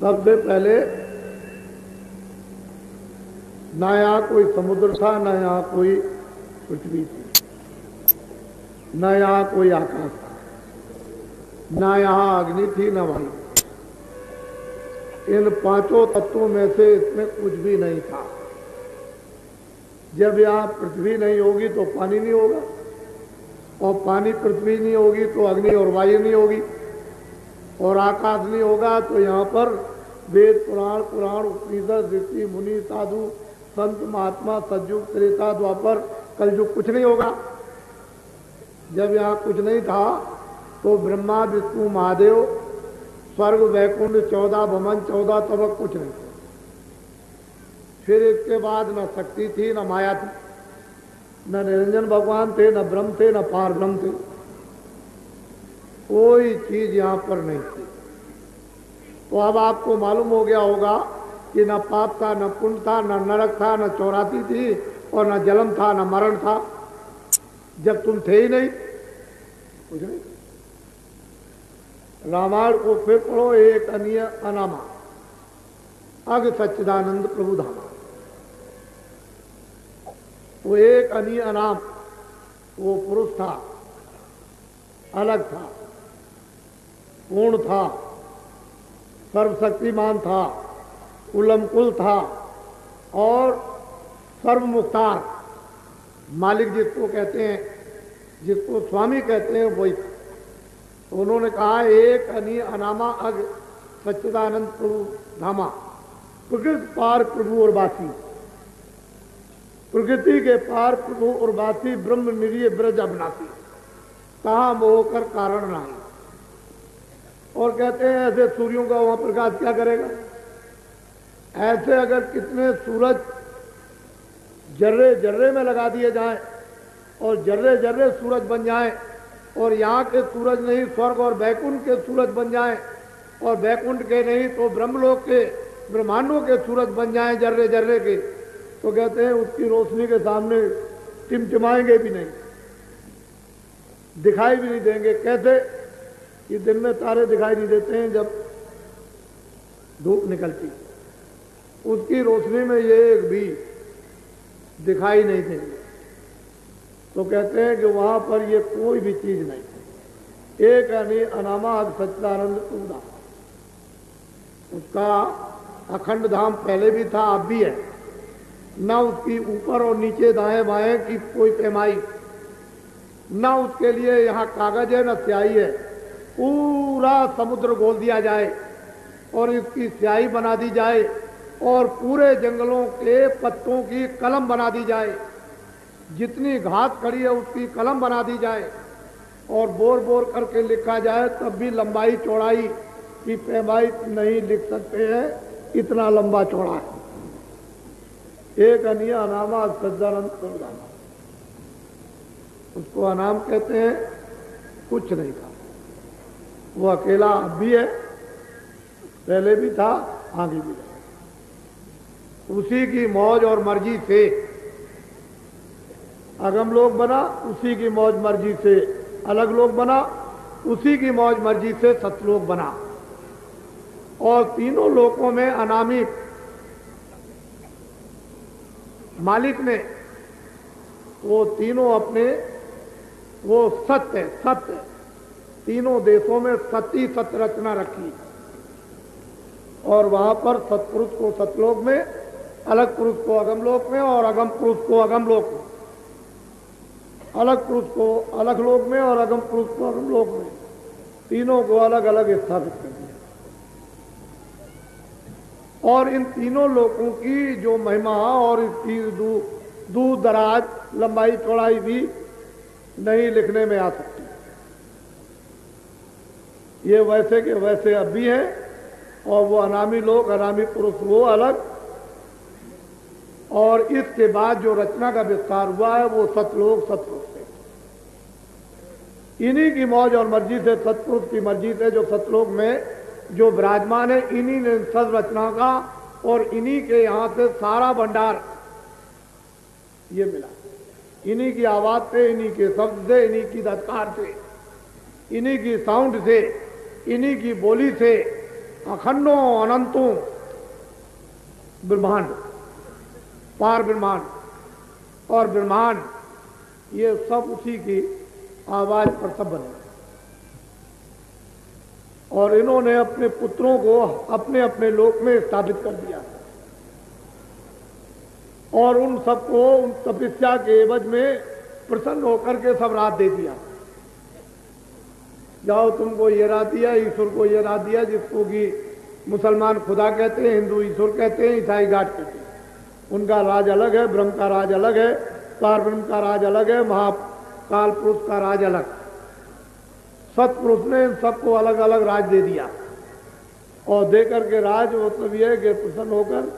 सबसे पहले ना यहाँ कोई समुद्र था, ना यहाँ कोई पृथ्वी थी, ना यहाँ कोई आकाश था, ना यहाँ अग्नि थी, ना वायु। इन पांचों तत्वों में से इसमें कुछ भी नहीं था। जब यहाँ पृथ्वी नहीं होगी तो पानी नहीं होगा, और पानी पृथ्वी नहीं होगी तो अग्नि और वायु नहीं होगी, और आकाश नहीं होगा तो यहाँ पर वेद पुराण पुराण उपनिषद ऋषि मुनि साधु संत महात्मा सतयुग त्रेता द्वापर कलयुग कुछ नहीं होगा। जब यहाँ कुछ नहीं था तो ब्रह्मा विष्णु महादेव स्वर्ग वैकुंठ 14 भवन 14 तबक कुछ नहीं था। फिर इसके बाद न शक्ति थी, न माया थी, न निरंजन भगवान थे, न ब्रह्म थे, न पार ब्रह्म थे। कोई चीज यहाँ पर नहीं थी। तो अब आपको मालूम हो गया होगा कि न पाप था, न पुण्य था, न नरक था, न चौरासी थी, और न जन्म था, न मरण था। जब तुम थे ही नहीं, कुछ नहीं। रामायण को फिर पढ़ो, एक अनीय अनामा अग सच्चिदानंद प्रभु धामा। वो एक अनीय अनाम, वो पुरुष था, अलग था, पूर्ण था, सर्वशक्तिमान था, उलमकुल था, और सर्वमुख्तार मालिक जिसको कहते हैं, जिसको स्वामी कहते हैं, वही था। तो उन्होंने कहा एक अनीय अनामा अग सच्चिदानंद प्रभु धामा। प्रकृति पार प्रभु और बासी, प्रकृति के पार प्रभु और बासी, ब्रह्म निरीय ब्रज अविनाशी, कहाँ मोह कर कारण नहीं। और कहते हैं ऐसे सूर्यों का वहां प्रकाश क्या करेगा। ऐसे अगर कितने सूरज जर्रे जर्रे में लगा दिए जाएं और जर्रे जर्रे सूरज बन जाएं, और यहाँ के सूरज नहीं स्वर्ग और वैकुंठ के सूरज बन जाएं, और वैकुंठ के नहीं तो ब्रह्मलोक के ब्रह्मांडों के सूरज बन जाएं जर्रे जर्रे के, तो कहते हैं उसकी रोशनी के सामने टिमटिमाएंगे भी नहीं, दिखाई भी नहीं देंगे। कैसे कि दिन में तारे दिखाई नहीं देते हैं जब धूप निकलती, उसकी रोशनी में ये एक भी दिखाई नहीं देंगे। तो कहते हैं कि वहां पर ये कोई भी चीज नहीं। एक अनामा सच्चिदानंद प्रभु, उसका अखंड धाम पहले भी था, अब भी है। न उसकी ऊपर और नीचे दाएं बाएं की कोई पैमाई, न उसके लिए यहाँ कागज है, न स्याही है। पूरा समुद्र गोल दिया जाए और इसकी स्याही बना दी जाए, और पूरे जंगलों के पत्तों की कलम बना दी जाए, जितनी घास खड़ी है उसकी कलम बना दी जाए, और बोर बोर करके लिखा जाए, तब भी लंबाई चौड़ाई की पैमाई नहीं लिख सकते हैं, इतना लंबा चौड़ा है। एक अनीय अनामा सच्चिदानंद प्रभु धामा, उसको अनाम कहते हैं। कुछ नहीं था, वो अकेला अब भी है, पहले भी था, आगे भी है। उसी की मौज और मर्जी से अगम लोक बना, उसी की मौज मर्जी से अलग लोक बना, उसी की मौज मर्जी से सतलोक बना। और तीनों लोकों में अनामी मालिक ने वो तीनों अपने, वो सत्य सत्य तीनों देशों में सती सत्य रचना रखी, और वहां पर सत्पुरुष को सतलोक में, अलग पुरुष को अगम लोक में, और अगम पुरुष को अगम लोक में, अलग पुरुष को अलग लोक में, और अगम पुरुष को अगम लोक में, तीनों को अलग अलग स्थापित कर दिया। और इन तीनों लोकों की जो महिमा और इसकी दूर दराज लंबाई चौड़ाई भी नहीं लिखने में आ सकती। ये वैसे के वैसे अब भी हैं, और वो अनामी लोग, अनामी पुरुष वो अलग, और इसके बाद जो रचना का विस्तार हुआ है वो सतलोक सतपुरुष से, इन्हीं की मौज और मर्जी से, सतपुरुष की मर्जी से जो सतलोक में जो विराजमान है, इन्हीं ने सब रचना का, और इन्हीं के यहाँ से सारा भंडार ये मिला। इन्हीं की आवाज से, इन्हीं के शब्द से, इन्हीं की धत्कार से, इन्हीं की साउंड से, इन्हीं की बोली से अखंडों अनंतों ब्रह्मांड, पार ब्रह्मांड और ब्रह्मांड, ये सब उसी की आवाज पर सब बने। और इन्होंने अपने पुत्रों को अपने अपने लोक में स्थापित कर दिया और उन सबको उन तपस्या के एवज में प्रसन्न होकर के सब रात दे दिया। जाओ तुमको ये रात दिया, ईश्वर को ये रात दिया, जिसको कि मुसलमान खुदा कहते हैं, हिंदू ईश्वर कहते हैं, ईसाई गाड कहते हैं। उनका राज अलग है, ब्रह्म का राज अलग है, पार ब्रह्म का राज अलग है, महाकाल पुरुष का राज अलग। सतपुरुष ने इन सबको अलग अलग राज दे दिया और दे करके राज मतलब ये है कि प्रसन्न होकर,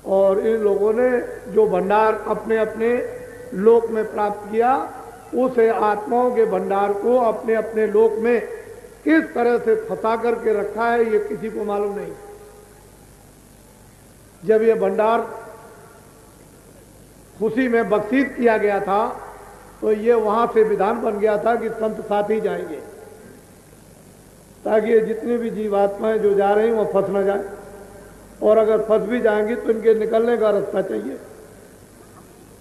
और इन लोगों ने जो भंडार अपने अपने लोक में प्राप्त किया, उस आत्माओं के भंडार को अपने अपने लोक में किस तरह से फंसा करके रखा है ये किसी को मालूम नहीं। जब ये भंडार खुशी में बख्शीश किया गया था तो ये वहां से विधान बन गया था कि संत साथ ही जाएंगे, ताकि ये जितनी भी जीवात्माएं जो जा रही हैं वो फंस न जाए, और अगर फंस भी जाएंगी तो इनके निकलने का रास्ता चाहिए।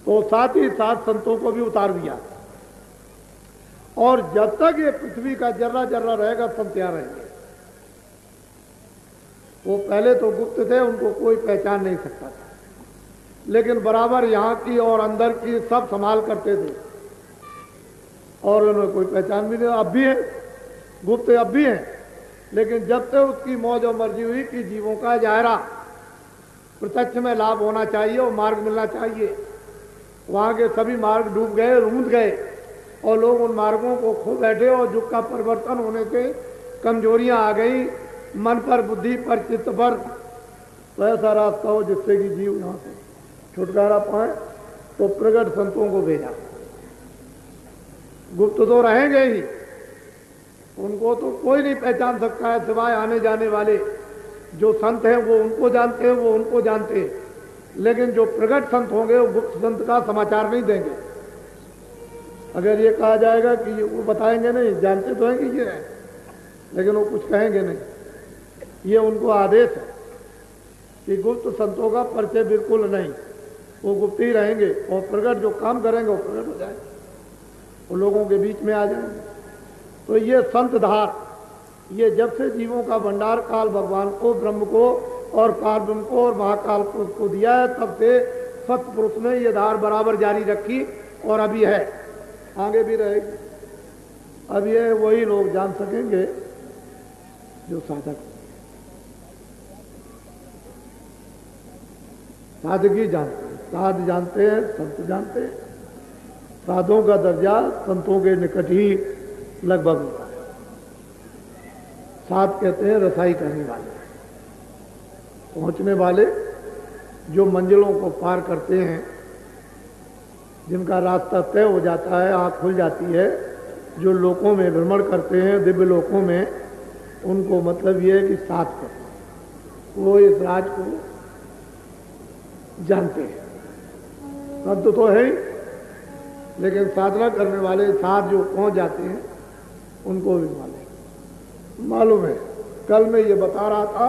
तो साथ ही साथ संतों को भी उतार दिया, और जब तक ये पृथ्वी का जर्रा जर्रा रहेगा संत यहाँ रहेंगे। वो पहले तो गुप्त थे, उनको कोई पहचान नहीं सकता था, लेकिन बराबर यहाँ की और अंदर की सब संभाल करते थे, और उन्हें कोई पहचान भी नहीं। अब भी है गुप्त, अब भी है, लेकिन जब तक उसकी मौज और मर्जी हुई कि जीवों का जायरा प्रत्यक्ष में लाभ होना चाहिए और मार्ग मिलना चाहिए, वहाँ के सभी मार्ग डूब गए, रूंध गए, और लोग उन मार्गों को खो बैठे, और युग का परिवर्तन होने से कमजोरियां आ गई मन पर, बुद्धि पर, चित्त पर। तो ऐसा रास्ता हो जिससे कि जीव यहाँ से छुटकारा पाए, तो प्रगट संतों को भेजा। गुप्त तो रहेंगे ही, उनको तो कोई नहीं पहचान सकता है सिवाय आने जाने वाले जो संत हैं, वो उनको जानते हैं, वो उनको जानते हैं, लेकिन जो प्रगट संत होंगे वो गुप्त संत का समाचार नहीं देंगे। अगर ये कहा जाएगा कि वो बताएंगे नहीं, जानते तो हैं कि ये है, लेकिन वो कुछ कहेंगे नहीं। ये उनको आदेश है कि गुप्त संतों का परिचय बिल्कुल नहीं, वो गुप्त ही रहेंगे, और प्रगट जो काम करेंगे वो प्रगट हो जाएंगे, वो लोगों के बीच में आ जाएंगे। तो ये संत धार, ये जब से जीवों का भंडार काल भगवान को, ब्रह्म को और पार ब्रह्म को और महाकाल पुरुष को दिया है, तब से सतपुरुष ने ये धार बराबर जारी रखी, और अभी है, आगे भी रहेगी। अब ये वही लोग जान सकेंगे जो साधक, साधकी जानते हैं, साध जानते हैं, संत जानते हैं। साधों का दर्जा संतों के निकट ही लगभग होता है। साध कहते हैं रसाई करने वाले, पहुंचने वाले, जो मंजिलों को पार करते हैं, जिनका रास्ता तय हो जाता है, आँख खुल जाती है, जो लोकों में भ्रमण करते हैं, दिव्य लोकों में, उनको मतलब ये है कि साथ करते हैं, वो इस राज को जानते हैं। संत तो है ही, लेकिन साधना करने वाले साथ जो पहुंच जाते हैं उनको भी मालूम है। कल मैं ये बता रहा था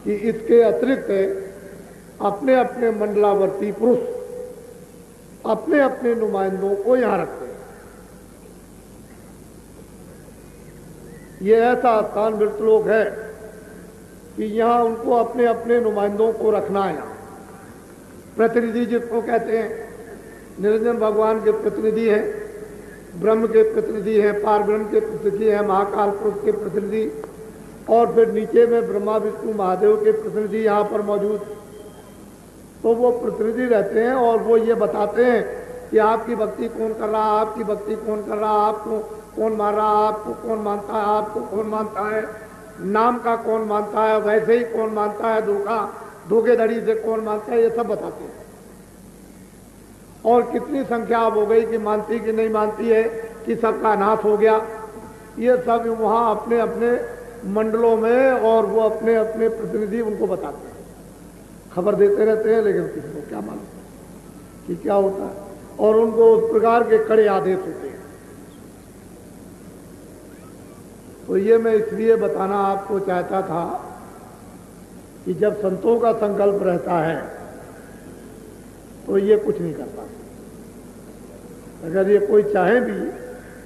कि इसके अतिरिक्त अपने अपने मंडलावर्ती पुरुष अपने अपने नुमाइंदों को यहां रखते हैं। ये ऐसा स्थान मृतलोक है कि यहां उनको अपने अपने नुमाइंदों को रखना है। यहाँ प्रतिनिधि जिसको कहते हैं, निरंजन भगवान के प्रतिनिधि हैं, ब्रह्म के प्रतिनिधि हैं, पार ब्रह्म के प्रतिनिधि हैं, महाकाल पुरुष के प्रतिनिधि, और फिर नीचे में ब्रह्मा विष्णु महादेव के प्रतिनिधि यहाँ पर मौजूद। तो वो प्रतिनिधि रहते हैं और वो ये बताते हैं कि आपकी भक्ति कौन कर रहा, आपकी भक्ति कौन कर रहा, आपको कौन मार रहा, आपको कौन मानता है, आपको कौन मानता है, नाम का कौन मानता है, वैसे ही कौन मानता है, धोखेधड़ी से कौन मानता है, ये सब बताते हैं। और कितनी संख्या अब हो गई कि मानती कि नहीं मानती है, कि सबका नाश हो गया, ये सब वहाँ अपने अपने मंडलों में, और वो अपने अपने प्रतिनिधि उनको बताते हैं, खबर देते रहते हैं, लेकिन किसी को क्या मालूम कि क्या होता है, और उनको उस प्रकार के कड़े आदेश होते हैं। तो ये मैं इसलिए बताना आपको चाहता था कि जब संतों का संकल्प रहता है तो ये कुछ नहीं कर पाते। अगर ये कोई चाहे भी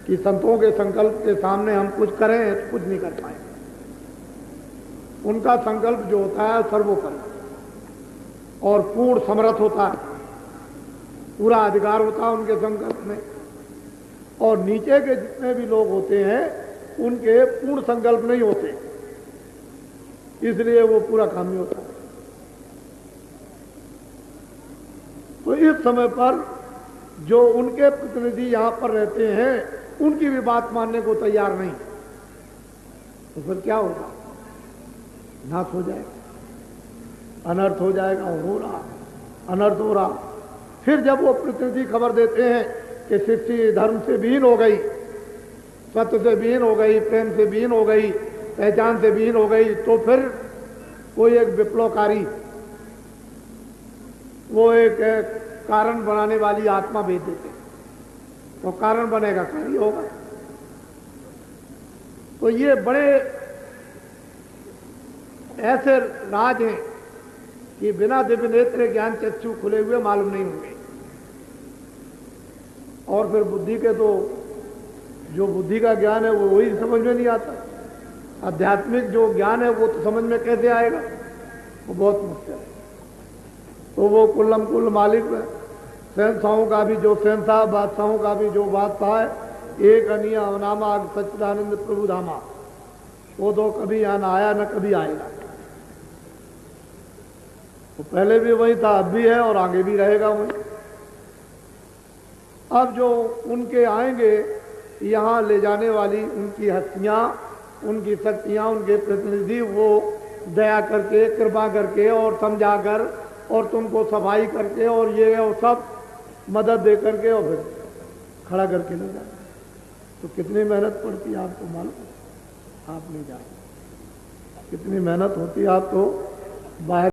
कि संतों के संकल्प के सामने हम कुछ करें तो कुछ नहीं कर पाएंगे। उनका संकल्प जो होता है सर्वोपरि और पूर्ण समर्थ होता है, पूरा अधिकार होता है उनके संकल्प में। और नीचे के जितने भी लोग होते हैं उनके पूर्ण संकल्प नहीं होते, इसलिए वो पूरा काम नहीं होता। तो इस समय पर जो उनके प्रतिनिधि यहां पर रहते हैं उनकी भी बात मानने को तैयार नहीं, तो फिर क्या होगा? नाश हो जाएगा, अनर्थ हो जाएगा। और हो रहा, अनर्थ हो रहा। फिर जब वो प्रतिनिधि खबर देते हैं कि सृष्टि धर्म से विहीन हो गई, सत्य से विहीन हो गई, प्रेम से विहीन हो गई, पहचान से विहीन हो गई, तो फिर कोई एक विप्लवकारी, वो एक कारण बनाने वाली आत्मा भेज देते, तो कारण बनेगा, कार्य होगा। तो ये बड़े ऐसे राज हैं कि बिना दिव्य नेत्र ज्ञान चक्षु खुले हुए मालूम नहीं होंगे। और फिर बुद्धि के तो जो बुद्धि का ज्ञान है वो वही समझ में नहीं आता। आध्यात्मिक जो ज्ञान है वो तो समझ में कैसे आएगा? वो बहुत मुश्किल है। तो वो कुल्लम कुल मालिक है, शहंशाहों का भी जो शहंशाह, बादशाहों का भी जो बादशाह है, एक अनिया अवनामा सच्चिदानंद प्रभु धामा, वो तो कभी यहाँ न आया न कभी आएगा। तो पहले भी वही था, अब भी है और आगे भी रहेगा वही। अब जो उनके आएंगे यहाँ ले जाने वाली उनकी हस्तियाँ, उनकी शक्तियाँ, उनके प्रतिनिधि, वो दया करके, कृपा करके और समझा कर और तुमको सफाई करके और ये और सब मदद दे करके और फिर खड़ा करके ले जाए। तो कितनी मेहनत पड़ती है आपको मालूम? आप नहीं जानते कितनी मेहनत होती है। आप तो बाहर